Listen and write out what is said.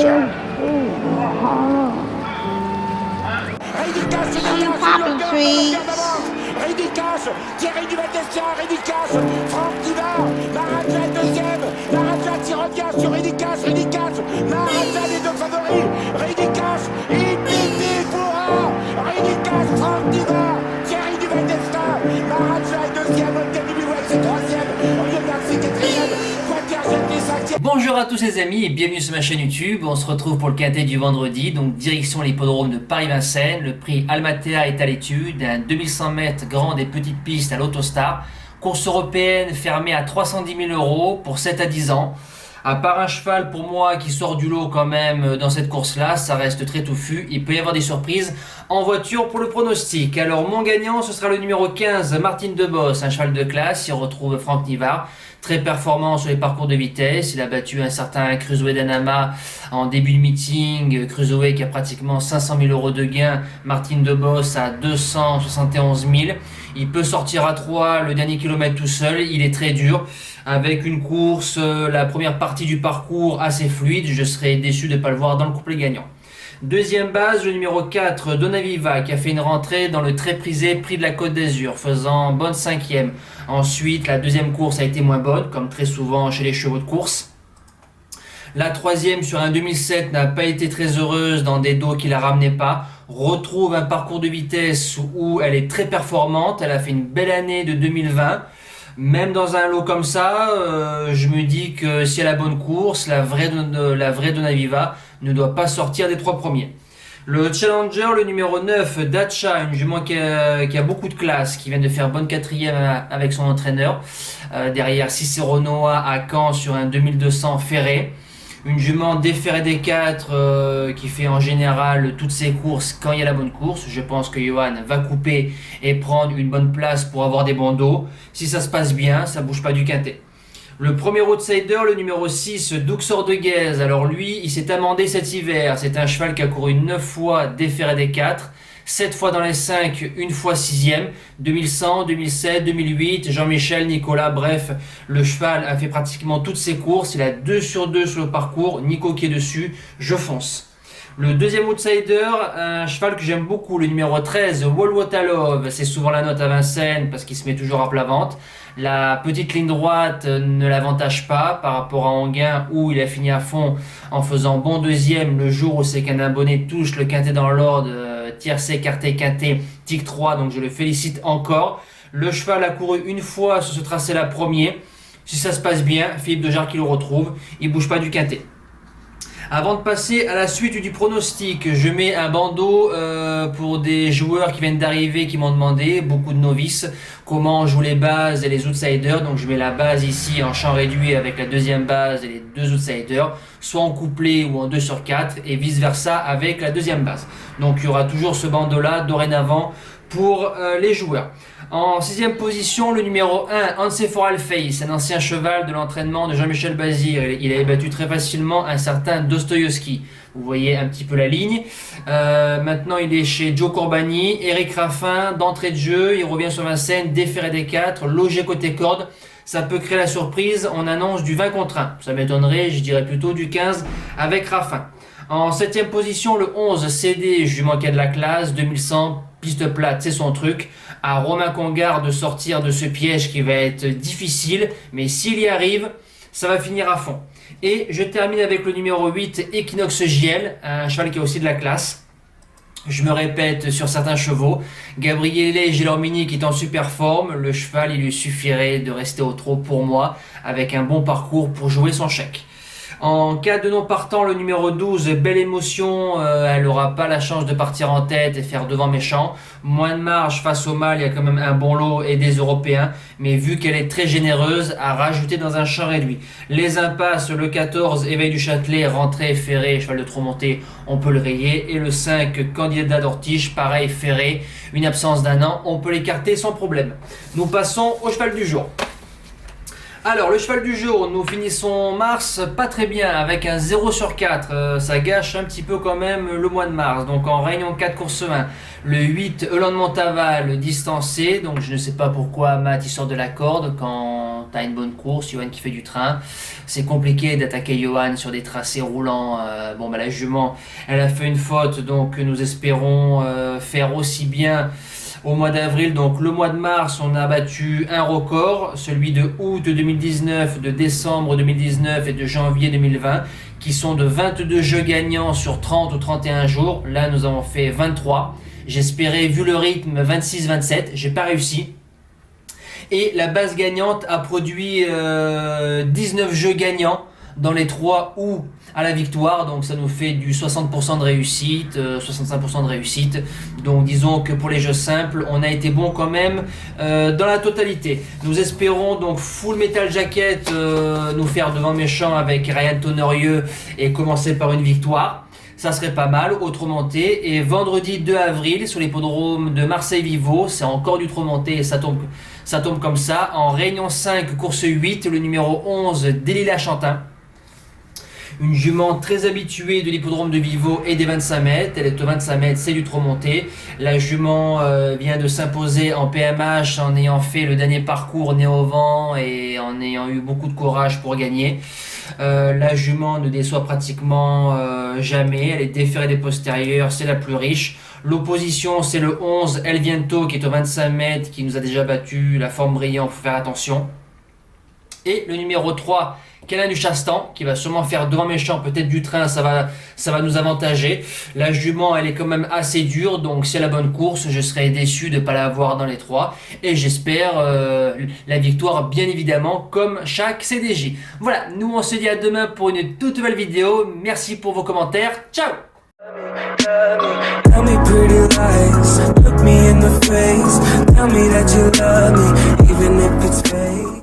Poppy trees. Ridicache, Thierry Duval-Destia, Ridicache, Franck Diva, Maraja deuxième, Maraja qui revient sur Ridicache, Maraja les deux favoris, Ridicache, Ipiti Foura, Ridicache, Franck Diva, Thierry Duval-Destia, Maraja est deuxième, Olga Bilouette c'est troisième, Olivier Garcia quatrième, Quater cinquième. Bonjour à tous les amis et bienvenue sur ma chaîne YouTube. On se retrouve pour le quintet du vendredi, donc direction l'hippodrome de Paris-Vincennes. Le prix Almatea est à l'étude, un 2100 mètres grande et petite piste à l'Autostar. Course européenne fermée à 310 000 € pour 7 à 10 ans. À part un cheval pour moi qui sort du lot quand même dans cette course-là, ça reste très touffu. Il peut y avoir des surprises en voiture pour le pronostic. Alors mon gagnant, ce sera le numéro 15, Martine Debos, un cheval de classe. Il retrouve Franck Nivard, très performant sur les parcours de vitesse. Il a battu un certain Crusoe d'Anama en début de meeting. Crusoe qui a pratiquement 500 000 € de gains. Martine Debos à 271 000. Il peut sortir à 3 le dernier kilomètre tout seul. Il est très dur. Avec une course, la première partie du parcours assez fluide. Je serais déçu de ne pas le voir dans le couplet gagnant. Deuxième base, le numéro 4, Donaviva, qui a fait une rentrée dans le très prisé Prix de la Côte d'Azur, faisant bonne cinquième. Ensuite, la deuxième course a été moins bonne, comme très souvent chez les chevaux de course. La troisième sur un 2007 n'a pas été très heureuse dans des dos qui la ramenaient pas. Retrouve un parcours de vitesse où elle est très performante. Elle a fait une belle année de 2020. Même dans un lot comme ça, je me dis que si elle a la bonne course, la vraie Donaviva ne doit pas sortir des 3 premiers. Le challenger, le numéro 9, Dacha, une jument qui a beaucoup de classe, qui vient de faire bonne quatrième avec son entraîneur. Derrière Cicero Noah à Caen sur un 2200 ferré. Une jument des ferrés des 4 qui fait en général toutes ses courses quand il y a la bonne course. Je pense que Johan va couper et prendre une bonne place pour avoir des bandeaux. Si ça se passe bien, ça bouge pas du quintet. Le premier outsider, le numéro 6, Duxor de Guèze. Alors lui, il s'est amendé cet hiver. C'est un cheval qui a couru 9 fois des ferrés des 4. 7 fois dans les 5, une fois 6ème, 2100, 2007, 2008, Jean-Michel, Nicolas, bref, le cheval a fait pratiquement toutes ses courses, il a 2 sur 2 sur le parcours, Nico qui est dessus, je fonce. Le deuxième outsider, un cheval que j'aime beaucoup, le numéro 13, Wolwotalov, c'est souvent la note à Vincennes parce qu'il se met toujours à plat ventre. La petite ligne droite ne l'avantage pas par rapport à Anguin où il a fini à fond en faisant bon deuxième le jour où c'est qu'un abonné touche le quintet dans l'ordre, tiercé, écarté, quintet, tic 3, donc je le félicite encore. Le cheval a couru une fois sur ce tracé-là premier. Si ça se passe bien, Philippe Dejarre qui le retrouve, il bouge pas du quintet. Avant de passer à la suite du pronostic, je mets un bandeau pour des joueurs qui viennent d'arriver, qui m'ont demandé, beaucoup de novices, comment on joue les bases et les outsiders. Donc je mets la base ici en champ réduit avec la deuxième base et les 2 outsiders, soit en couplet ou en 2 sur 4 et vice versa avec la deuxième base. Donc il y aura toujours ce bandeau là dorénavant pour les joueurs. En 6ème position, le numéro 1, Anseforal Face, un ancien cheval de l'entraînement de Jean-Michel Bazir. Il avait battu très facilement un certain Dostoïevski. Vous voyez un petit peu la ligne. Maintenant, il est chez Joe Corbani, Eric Raffin, d'entrée de jeu. Il revient sur Vincennes, déféré des 4, logé côté corde. Ça peut créer la surprise. On annonce du 20 contre 1. Ça m'étonnerait, je dirais plutôt du 15 avec Raffin. En 7ème position, le 11, CD, jument qui a de la classe, 2100, piste plate, c'est son truc. À Romain Congar de sortir de ce piège qui va être difficile, mais s'il y arrive, ça va finir à fond. Et je termine avec le numéro 8, Equinox JL, un cheval qui a aussi de la classe. Je me répète sur certains chevaux. Gabriele Gelormini qui est en super forme. Le cheval, il lui suffirait de rester au trot pour moi, avec un bon parcours pour jouer son chèque. En cas de non partant, le numéro 12, Belle Émotion, elle n'aura pas la chance de partir en tête et faire devant méchant. Moins de marge face au mâle, il y a quand même un bon lot et des Européens. Mais vu qu'elle est très généreuse, à rajouter dans un champ réduit. Les impasses, le 14, Éveil du Châtelet, rentrée, ferré, cheval de trop monté, on peut le rayer. Et le 5, Candidat d'Ortige, pareil, ferré, une absence d'un an, on peut l'écarter sans problème. Nous passons au cheval du jour. Alors, le cheval du jour, nous finissons mars pas très bien avec un 0 sur 4. Ça gâche un petit peu quand même le mois de mars. Donc, en réunion 4, course 1, le 8, Elan de Montaval, distancé. Donc, je ne sais pas pourquoi Matt il sort de la corde quand t'as une bonne course. Johan qui fait du train. C'est compliqué d'attaquer Johan sur des tracés roulants. La jument, elle a fait une faute. Donc, nous espérons faire aussi bien au mois d'avril. Donc le mois de mars, on a battu un record, celui de août 2019, de décembre 2019 et de janvier 2020, qui sont de 22 jeux gagnants sur 30 ou 31 jours. Là, nous avons fait 23. J'espérais, vu le rythme, 26-27. J'ai pas réussi. Et la base gagnante a produit 19 jeux gagnants dans les 3 ou à la victoire, donc ça nous fait du 60% de réussite, 65% de réussite. Donc disons que pour les jeux simples, on a été bon quand même dans la totalité. Nous espérons donc Full Metal Jacket nous faire devant méchant avec Ryan Tonnerieux et commencer par une victoire. Ça serait pas mal, au Tremonté. Et vendredi 2 avril, sur l'hippodrome de Marseille-Vivo, c'est encore du Tremonté et ça tombe comme ça. En réunion 5, course 8, le numéro 11, Delilah Chantin. Une jument très habituée de l'hippodrome de Vivo et des 25 mètres. Elle est au 25 mètres, c'est du Tremonté. La jument vient de s'imposer en PMH en ayant fait le dernier parcours nez au vent et en ayant eu beaucoup de courage pour gagner. La jument ne déçoit pratiquement jamais. Elle est déférée des postérieurs, c'est la plus riche. L'opposition, c'est le 11, El Viento, qui est au 25 mètres, qui nous a déjà battu. La forme brillante, il faut faire attention. Et le numéro 3, Câlin du Chastan, qui va sûrement faire devant méchant, peut-être du train, ça va nous avantager. La jument, elle est quand même assez dure, donc c'est la bonne course. Je serais déçu de ne pas la voir dans les 3. Et j'espère la victoire, bien évidemment, comme chaque CDJ. Voilà, nous on se dit à demain pour une toute nouvelle vidéo. Merci pour vos commentaires. Ciao! Tell me pretty lies, look me in the face, tell me that you love me, even if it's fake.